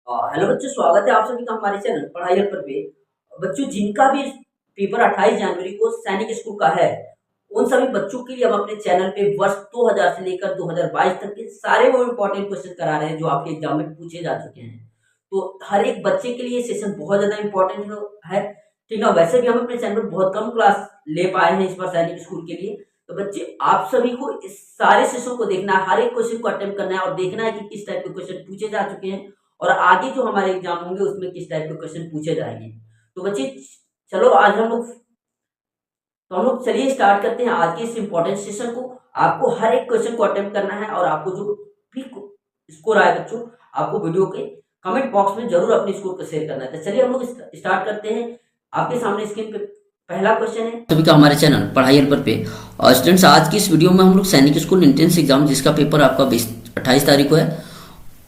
Hello बच्चों, स्वागत है आप सभी का हमारे चैनल पढ़ाई हर पर पे। बच्चों, जिनका भी पेपर 28 जनवरी को सैनिक स्कूल का है, उन सभी बच्चों के लिए हम अपने चैनल पे वर्ष 2000 से लेकर 2022 तक के सारे वो इम्पोर्टेंट क्वेश्चन करा रहे हैं जो आपके एग्जाम में पूछे जा चुके हैं। तो हर एक बच्चे के लिए सेशन बहुत ज्यादा इम्पोर्टेंट है। ठीक है, वैसे भी हम अपने चैनल पर बहुत कम क्लास ले पाए हैं इस बार सैनिक स्कूल के लिए। तो बच्चे, आप सभी को इस सारे सेशन को देखना है, हर एक क्वेश्चन को अटेम्प्ट करना है और देखना है कि किस टाइप के क्वेश्चन पूछे जा चुके हैं और आगे जो हमारे एग्जाम होंगे उसमें किस टाइप के क्वेश्चन पूछे जाएंगे। तो बच्चे, चलो आज हम लोग चलिए स्टार्ट करते हैं आज के इस इंपॉर्टेंट सेशन को। आपको हर एक क्वेश्चन को अटेम्प्ट करना है और आपको जो भी स्कोर आए बच्चों, आपको वीडियो के कमेंट बॉक्स में जरूर अपने स्कोर को शेयर करना है। तो चलिए हम लोग स्टार्ट करते हैं। आपके सामने स्क्रीन पे पहला क्वेश्चन है सभी का हमारे चैनल पढ़ाई हर पर पे। और स्टूडेंट्स, आज की इस वीडियो में हम लोग सैनिक स्कूल एंट्रेंस एग्जाम जिसका पेपर आपका 28 तारीख को है,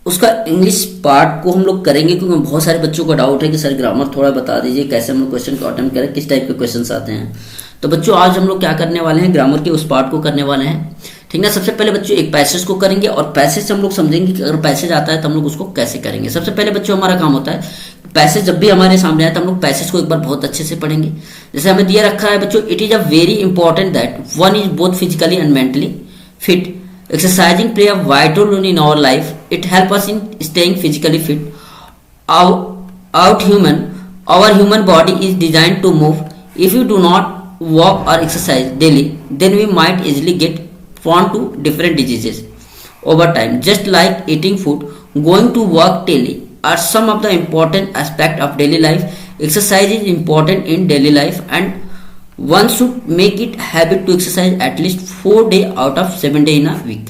उसका इंग्लिश पार्ट को हम लोग करेंगे, क्योंकि बहुत सारे बच्चों को डाउट है कि सर ग्रामर थोड़ा बता दीजिए, कैसे हम लोग क्वेश्चन को अटेम्प्ट करें, किस टाइप के क्वेश्चंस आते हैं। तो बच्चों, आज हम लोग क्या करने वाले हैं, ग्रामर के उस पार्ट को करने वाले हैं। ठीक ना। सबसे पहले बच्चों एक पैसेज को करेंगे और पैसेज से हम लोग समझेंगे कि अगर पैसेज आता है तो हम लोग उसको कैसे करेंगे। सबसे पहले बच्चों हमारा काम होता है, पैसेज जब भी हमारे सामने आए तो हम लोग पैसेज को एक बार बहुत अच्छे से पढ़ेंगे। जैसे हमें दिया रखा है बच्चों, it is a very important that one is both physically and mentally fit. Exercising play a vital role in our life. It helps us in staying physically fit. Our human body is designed to move. If you do not walk or exercise daily, then we might easily get prone to different diseases over time. Just like eating food, going to work daily are some of the important aspect of daily life. Exercise is important in daily life and one should make it habit to exercise at least 4 day out of 7 day in a week.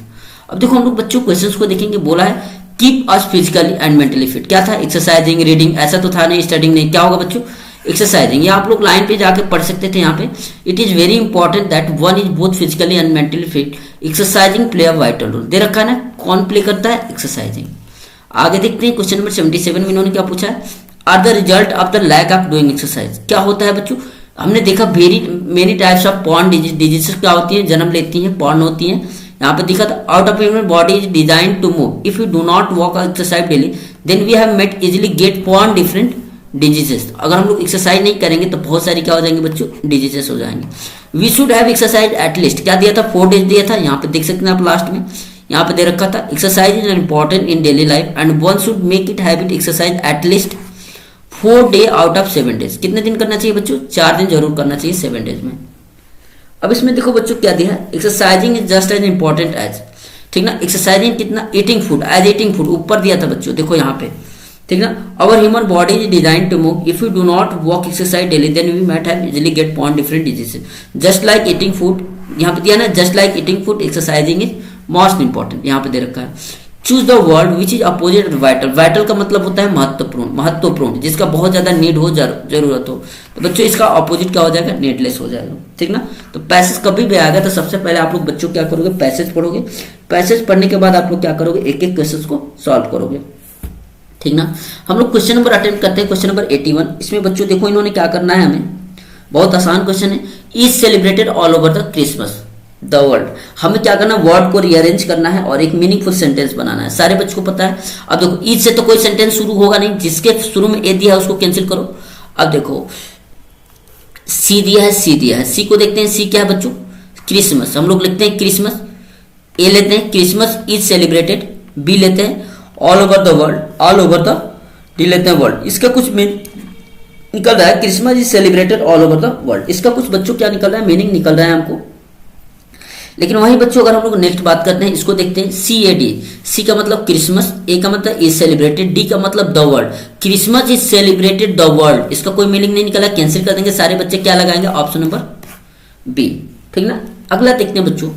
अब देखो हम लोग बच्चों questions को देखेंगे। बोला है keep us physically and mentally fit. क्या था? एक्सरसाइजिंग, रीडिंग, ऐसा तो था नहीं, स्टडिंग नहीं। क्या होगा बच्चों? एक्सरसाइजिंग। ये आप लोग लाइन पे जाके पढ़ सकते थे। यहाँ पे it is very important that one is both physically and mentally fit. Exercising play a vital role. दे रखा है ना, कौन प्ले करता है? एक्सरसाइजिंग। आगे देखते हैं क्वेश्चन नंबर 77 में इन्होंने क्या पूछा है, are the result of the lack of doing exercise. क्या होता है बच्चों? हमने देखा वेरी मेनी टाइप्स ऑफ पॉर्न डिजीजेस क्या होती हैं, जन्म लेती हैं, पॉर्न होती हैं। यहाँ पे दिखा था out of human body is design to move. If you do not walk और exercise daily then we have met easily get prone different diseases. अगर हम लोग एक्सरसाइज नहीं करेंगे तो बहुत सारी क्या हो जाएंगे बच्चों? डिजीजेस हो जाएंगे. We should have exercise at least. क्या दिया था? 4 days दिया था। यहाँ पे देख सकते हैं आप लास्ट में, यहाँ पे दे रखा था exercise is important in daily life and one should make it habit exercise at least 4 day out of 7 days. कितने दिन करना चाहिए बच्चों? 4 दिन जरूर करना चाहिए 7 days में. अब इसमें देखो बच्चों क्या दिया है, exercising is just as important as. ठीक ना. एक्सरसाइजिंग कितना? Eating food as eating food ऊपर दिया था बच्चों, देखो यहाँ पे. ठीक ना. Our human body is design to move. If you do not walk exercise daily then we might have easily get पॉन different diseases. Just like eating food, यहाँ पे दिया ना, just like eating food exercising is most important. यहाँ पे दे रखा है choose the word which is opposite vital. Vital का मतलब होता है महत्वपूर्ण, महत्वपूर्ण जिसका बहुत ज्यादा नीड हो, जरूरत हो. तो बच्चों इसका अपोजिट क्या हो जाएगा? नीडलेस हो जाएगा. ठीक ना. तो पैसेज कभी भी आएगा तो सबसे पहले आप लोग बच्चों क्या करोगे? पैसेज पढ़ोगे. पैसेज पढ़ने के बाद आप लोग क्या करोगे? एक एक क्वेश्चन को सॉल्व करोगे. ठीक ना. हम लोग क्वेश्चन नंबर अटेम्प्ट करते हैं, क्वेश्चन नंबर 81. इसमें बच्चों देखो इन्होंने क्या करना है, हमें बहुत आसान क्वेश्चन है. Is celebrated all over the Christmas the world. हमें क्या करना? वर्ड को रीअरेंज करना है और एक मीनिंगफुल सेंटेंस बनाना है. सारे बच्चों को पता है. अब देखो ईद से तो कोई सेंटेंस शुरू होगा नहीं, जिसके शुरू में ए दिया है उसको कैंसिल करो. अब देखो सी दिया है, सी दिया है. सी को देखते हैं, सी क्या है बच्चों? क्रिसमस. हम लोग लिखते हैं क्रिसमस. ए लेते हैं क्रिसमस इज सेलिब्रेटेड. बी लेते हैं all over the world, all over the. D लेते हैं वर्ल्ड. इसका कुछ निकल रहा है Christmas is celebrated all over the world. इसका कुछ बच्चों क्या निकल रहा है? मीनिंग निकल रहा है हमको. लेकिन वही बच्चों अगर हम लोग नेक्स्ट बात करते हैं, इसको देखते हैं सी ए डी. सी का मतलब क्रिसमस, ए का मतलब इज सेलिब्रेटेड, डी का मतलब the world. Christmas is celebrated the world, इसका कोई मीनिंग नहीं निकला, कैंसिल कर देंगे. सारे बच्चे क्या लगाएंगे? Option number B. ठीक ना. अगला देखते हैं बच्चों,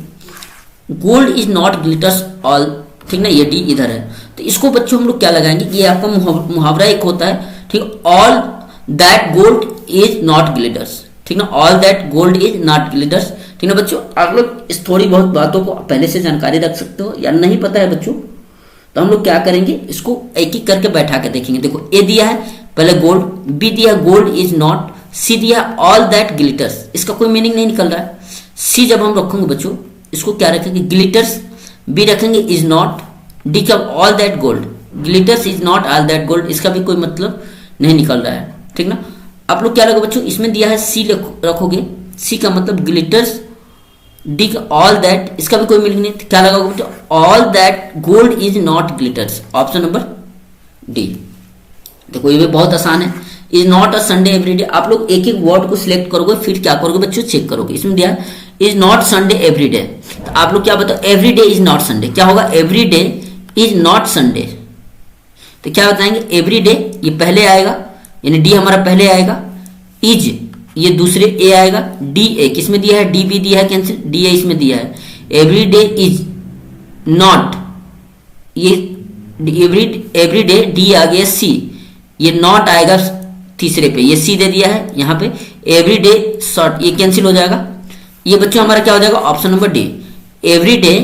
gold is not glitters all. ठीक ना, ये डी इधर है तो इसको बच्चों हम लोग क्या लगाएंगे? ये आपका मुहावरा एक होता है. ठीक, all that gold is not glitters. ठीक ना, all that gold is not glitters. ठीक ना बच्चों, आप लोग इस थोड़ी बहुत बातों को पहले से जानकारी रख सकते हो या नहीं पता है बच्चों, तो हम लोग क्या करेंगे? इसको एक एक करके बैठा के देखेंगे. देखो ए दिया है पहले गोल्ड, बी दिया गोल्ड इज नॉट, सी दिया ऑल दैट ग्लिटर्स, इसका कोई मीनिंग नहीं निकल रहा है. सी जब हम रखेंगे बच्चों, इसको क्या रखेंगे? ग्लिटर्स. बी रखेंगे इज नॉट. डी का all that gold, glitters is not all that gold, इसका भी कोई मतलब नहीं निकल रहा है, ठीक ना। आप लोग क्या लगा बच्चों, इसमें दिया है सी रखोगे, सी का मतलब ग्लिटर्स, डी का ऑल दैट, इसका भी कोई मीनिंग नहीं, क्या लगाओगे बच्चों, all that gold is not glitters, option number D. देखो ये भी बहुत आसान है, is not a Sunday everyday, आप लोग एक एक वर्ड को सिलेक्ट करोगे, फिर क्या करोगे बच्चों, चेक करोगे। इसमें दिया है इज नॉट संडे एवरीडे, तो आप लोग क्या बताओ, एवरीडे इज नॉट संडे, क्या होगा, एवरीडे इज नॉट संडे, तो क्या बताएंगे, एवरीडे ये पहले आएगा, यानी डी हमारा पहले आएगा, इज ये दूसरे ए आएगा, डी ए किसमें दिया है, डी बी दिया है कैंसिल, डी ए इसमें दिया है, एवरीडे इज नॉट, ये एवरीडे डी आ गया सी, ये नॉट आएगा तीसरे पे, ये सी दे दिया है यहाँ पे, एवरीडे शॉर्ट, ये कैंसिल हो जाएगा, ये बच्चों हमारा क्या हो जाएगा, ऑप्शन नंबर डी, एवरीडे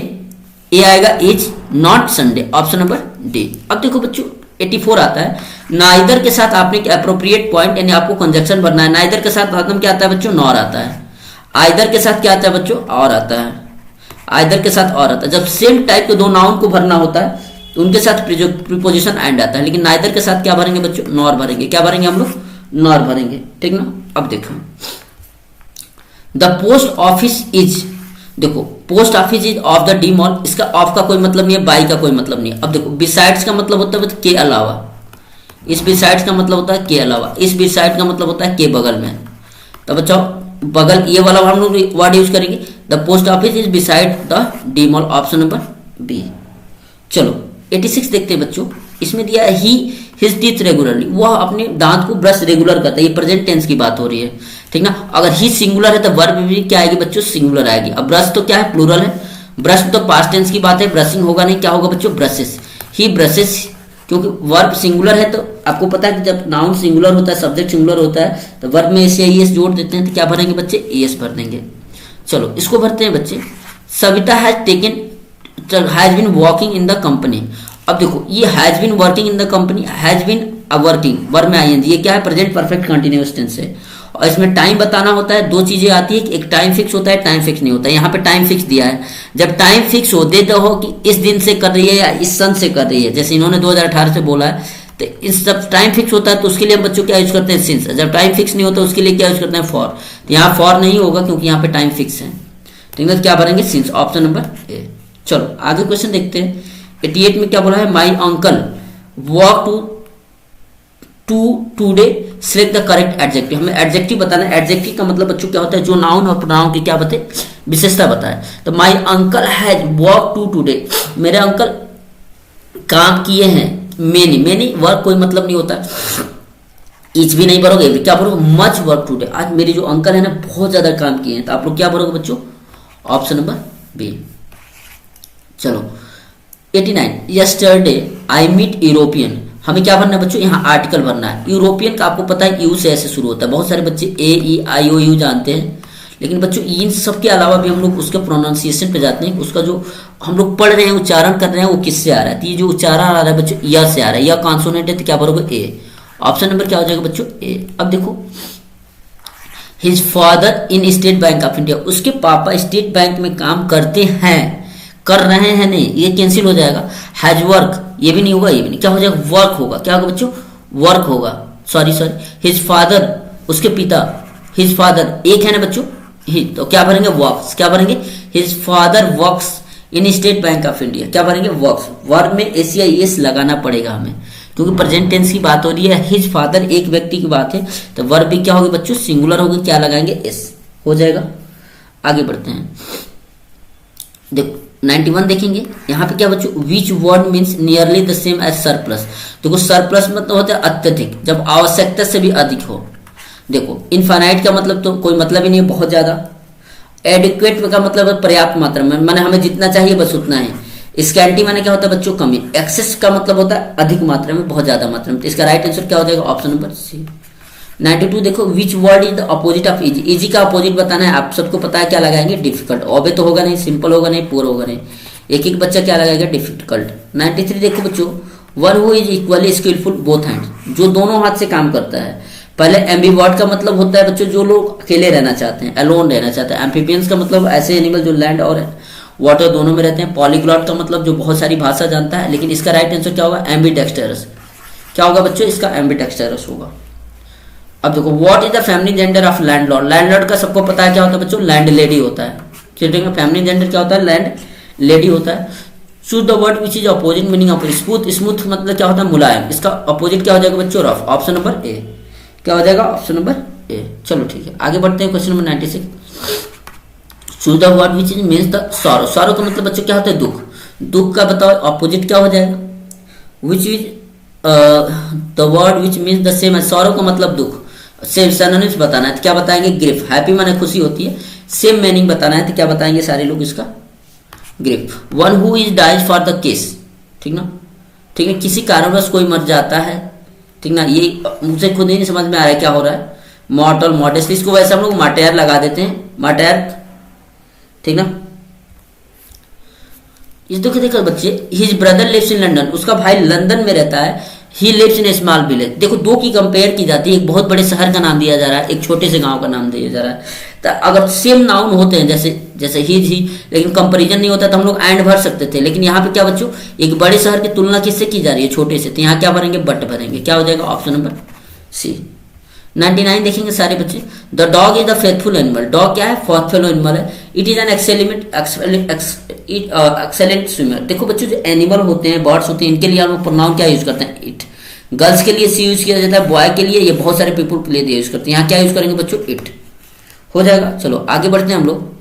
ए आएगा is not Sunday, option number D. अब देखो बच्चों 84 आता है, नाइदर के साथ आपने अप्रोप्रिएट पॉइंट यानी आपको कंजक्शन भरना है, नाइदर के साथ बाद में क्या आता है बच्चों, नॉर आता है, आइदर के साथ क्या आता है बच्चों, और आता है, आइदर के साथ और आता है, जब सेम टाइप के दो नाउन को भरना होता है तो उनके साथ प्रीपोजिशन एंड आता है, लेकिन नाइदर के साथ क्या भरेंगे बच्चों, नॉर भरेंगे, क्या भरेंगे हम लोग, नॉर भरेंगे, ठीक ना। अब देखो द पोस्ट ऑफिस इज, देखो post office is of the D mall, इसका ऑफ का कोई मतलब नहीं है, बाई का कोई मतलब नहीं है। अब देखो बिसाइड्स का मतलब होता है के अलावा, इस बिसाइड्स का मतलब होता है के अलावा, इस बिसाइड का मतलब होता है के बगल में, तो बच्चों बगल ये वाला हम लोग वर्ड यूज करेंगे, the post office is beside the D mall, option number B. चलो 86 देखते हैं बच्चों, इसमें दिया है ही हिज टीथ रेगुलरली, वह अपने दांत को ब्रश रेगुलर करता है, ये प्रेजेंट टेंस की बात हो रही है, ठीक ना। अगर ही सिंगुलर है तो वर्ब भी क्या आएगी बच्चों, सिंगुलर आएगी। अब ब्रश तो क्या है, प्लूरल है, ब्रश तो पास्ट टेंस की बात है, ब्रशिंग होगा नहीं, क्या होगा बच्चों, ब्रशेस, ही ब्रशेस, क्योंकि वर्ब सिंगुलर है तो आपको पता है कि जब नाउन सिंगुलर होता है, सब्जेक्ट सिंगुलर होता है, तो वर्ब में एस या ईएस जोड़ देते हैं, तो क्या भरेंगे बच्चे, एस भर देंगे। चलो इसको भरते हैं बच्चे, Savita has taken, has been walking in the company. अब देखो ये has been working in the company, has been working verb में आईएनजी, ये क्या है, प्रेजेंट परफेक्ट कंटिन्यूअस टेंस है, और इसमें टाइम बताना होता है, दो चीजें आती है, एक टाइम फिक्स होता है, टाइम फिक्स नहीं होता है, यहाँ पे टाइम फिक्स दिया है, जब टाइम फिक्स हो दे दो कि इस दिन से कर रही है या इस सन से कर रही है, जैसे इन्होंने 2018 से बोला है, तो इस जब टाइम फिक्स होता है तो उसके लिए हम बच्चों क्या यूज करते हैं, सिंस, जब टाइम फिक्स नहीं होता उसके लिए क्या यूज करते हैं, फॉर, तो यहाँ फॉर नहीं होगा क्योंकि यहाँ पे टाइम फिक्स है, ठीक है, क्या भरेंगे, सिंस, ऑप्शन नंबर ए। चलो आगे क्वेश्चन देखते हैं, 88 में क्या बोला है, my uncle walk to today, select the correct adjective, हमें एडजेक्टिव बताना है, एडजेक्टिव का मतलब बच्चों क्या होता है, जो नाउन और प्रोनाउन की क्या बताए, विशेषता बताए, तो my uncle has walk to today, मेरे अंकल काम किए हैं, मेनी, मेनी वर्क कोई मतलब नहीं होता, इच भी नहीं भरोगे, क्या भरोगे, मच वर्क टूडे, आज मेरे जो अंकल है ना बहुत ज्यादा काम किए हैं, तो आप लोग क्या भरोगे बच्चों, ऑप्शन नंबर बी। चलो 89, यस्टरडे आई मीट यूरोपियन, हमें क्या भरना है बच्चों, यहाँ आर्टिकल भरना है, यूरोपियन का आपको पता है यू से ऐसे शुरू होता है, बहुत सारे बच्चे ए ई आई ओ यू जानते हैं, लेकिन बच्चों इन सब के अलावा भी हम लोग उसके प्रोनाउंसिएशन पे जाते हैं, उसका जो हम लोग पढ़ रहे हैं उच्चारण कर रहे हैं वो किससे आ रहा है, तो ये जो उच्चारण आ रहा है बच्चों या से आ रहा है, या कॉन्सोनेंट है, तो क्या भरोगे ए, ऑप्शन नंबर क्या हो जाएगा बच्चों, ए। अब देखो his father in state bank of India, उसके पापा स्टेट बैंक में काम करते हैं, कर रहे हैं नहीं, ये कैंसिल हो जाएगा, हैज वर्क, ये भी नहीं होगा, ये भी नहीं, क्या हो जाएगा, वर्क होगा, क्या होगा बच्चों, वर्क होगा, सॉरी हिज फादर, उसके पिता, हिज फादर एक है ना बच्चों, ही, तो क्या भरेंगे, वर्क्स, क्या भरेंगे, his father works in state bank of India, क्या भरेंगे, वर्क्स, वर्ब में एस या एस लगाना पड़ेगा हमें, क्योंकि प्रेजेंट टेंस की बात हो रही है, हिज फादर एक व्यक्ति की बात है, तो वर्ब भी क्या होगी बच्चों, सिंगुलर होगी, क्या लगाएंगे, एस हो जाएगा। आगे बढ़ते हैं, देखो 91 देखेंगे, यहाँ पे क्या बच्चों, which word means nearly the same as surplus, देखो सरप्लस मतलब होता है अत्यधिक, जब आवश्यकता से भी अधिक हो, देखो इनफाइनाइट का मतलब तो कोई मतलब ही नहीं है, बहुत ज्यादा, एडिक्वेट का मतलब है पर्याप्त मात्रा में, माने हमें जितना चाहिए बस उतना है, स्कैंटी माने क्या होता है बच्चों, कमी, एक्सेस का मतलब होता है अधिक मात्रा में, बहुत ज्यादा मात्रा में, तो इसका राइट आंसर क्या हो जाएगा, ऑप्शन नंबर सी। 92 देखो, which word is the opposite of easy, easy का अपोजिट बताना है, आप सबको पता है क्या लगाएंगे, डिफिकल्ट, ओबे तो होगा नहीं, सिंपल होगा नहीं, पुअर होगा नहीं, एक एक बच्चा क्या लगाएगा, डिफिकल्ट। 93 देखो बच्चों, one who is equally skilful both hand, जो दोनों हाथ से काम करता है, पहले एम्बीवर्ट का मतलब होता है बच्चों जो लोग अकेले रहना चाहते हैं, अलोन रहना चाहते हैं, एम्फीबियंस का मतलब ऐसे एनिमल जो लैंड और वाटर दोनों में रहते हैं। पॉलीग्लॉट का मतलब जो बहुत सारी भाषा जानता है, लेकिन इसका राइट आंसर क्या होगा, एम्बीडेक्स्टरस। क्या होगा बच्चों, इसका एम्बीडेक्स्टरस होगा। अब देखो, what is the family gender of landlord. Landlord का सबको पता है क्या होता है बच्चों, लैंड लेडी होता है। ठीक, फैमिली जेंडर क्या होता है, लैंड लेडी होता है। Choose the word which is opposite meaning of smooth. Smooth मतलब क्या होता है, मुलायम। इसका अपोजिट क्या हो जाएगा बच्चों, रफ। ऑप्शन नंबर ए क्या हो जाएगा, ऑप्शन नंबर ए। चलो ठीक है, आगे बढ़ते हैं। Question number 96। Choose the word which is means the sorrow. Sorrow का मतलब बच्चों क्या होता है, दुख। दुख का बताओ अपोजिट क्या हो जाएगा, which is the word which means the same. Sorrow का मतलब दुख, सेम सिनोनिम्स बताना है तो क्या बताएंगे, ग्रिफ। हैप्पी माने खुशी होती है, सेम मीनिंग बताना है तो क्या बताएंगे सारे लोग, इसका grief. One who is dies for the case. ठीक ना, ठीक है, किसी कारणवश कोई मर जाता है। ठीक ना, ये मुझे खुद ही नहीं समझ में आ रहा है क्या हो रहा है। मॉर्टल मॉडेस्टली, इसको वैसे हम लोग माटेयर लगा देते हैं, माटेयर। ठीक ना, इस दुख देखो बच्चे, his brother lives in London. उसका भाई लंदन में रहता है। He lives in a small village. देखो, दो की कंपेयर की जाती है, एक बहुत बड़े शहर का नाम दिया जा रहा है, एक छोटे से गांव का नाम दिया जा रहा है। तो अगर सेम नाउन होते हैं, जैसे जैसे ही, लेकिन कंपैरिजन नहीं होता तो हम लोग एंड भर सकते थे। लेकिन यहाँ पे क्या बच्चों, एक बड़े शहर की तुलना किससे की जा रही है, छोटे से, तो यहाँ क्या भरेंगे, बट भरेंगे। क्या हो जाएगा, ऑप्शन नंबर सी। 99 देखेंगे सारे बच्चे। The dog is the faithful animal. Dog क्या है, फेथफुल एनिमल है। It is an excellent swimmer. देखो बच्चों, जो एनिमल होते हैं, बर्ड्स होते हैं, इनके लिए हम लोग प्रोनाउन क्या यूज करते हैं, इट। गर्ल्स के लिए सी यूज किया जाता है, बॉय के लिए ये बहुत सारे पीपल के लिए यूज करते हैं। यहाँ क्या यूज करेंगे बच्चों, इट हो जाएगा। चलो आगे बढ़ते हैं हम लोग,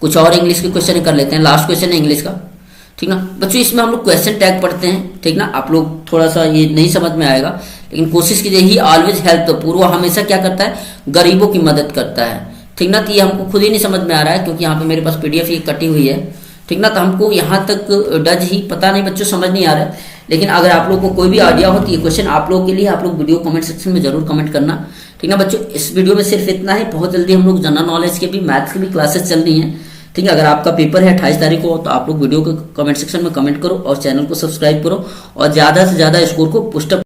कुछ और इंग्लिश के क्वेश्चन कर लेते हैं। लास्ट क्वेश्चन है इंग्लिश का। ठीक ना बच्चों, इसमें हम लोग क्वेश्चन टैग पढ़ते हैं। ठीक ना, आप लोग थोड़ा सा ये नहीं समझ में आएगा, लेकिन कोशिश कीजिए। ही ऑलवेज हेल्प द पुअर। वो हमेशा क्या करता है, गरीबों की मदद करता है। ठीक ना, तो ये हमको खुद ही नहीं समझ में आ रहा है, क्योंकि यहाँ पे मेरे पास पीडीएफ ये कटी हुई है। ठीक ना, तो हमको यहाँ तक डज ही पता नहीं बच्चों, समझ नहीं आ रहा है। लेकिन अगर आप लोग को कोई भी आइडिया हो तो ये क्वेश्चन आप लोगों के लिए, आप लोग वीडियो कमेंट सेक्शन में जरूर कमेंट करना। ठीक ना बच्चों, इस वीडियो में सिर्फ इतना ही। बहुत जल्दी हम लोग जनरल नॉलेज के भी, मैथ्स की भी क्लासेस चल रही हैं। ठीक है, अगर आपका पेपर है 28 तारीख को, तो आप लोग वीडियो को कमेंट सेक्शन में कमेंट करो और चैनल को सब्सक्राइब करो और ज़्यादा से ज़्यादा स्कोर को पुस्ट अप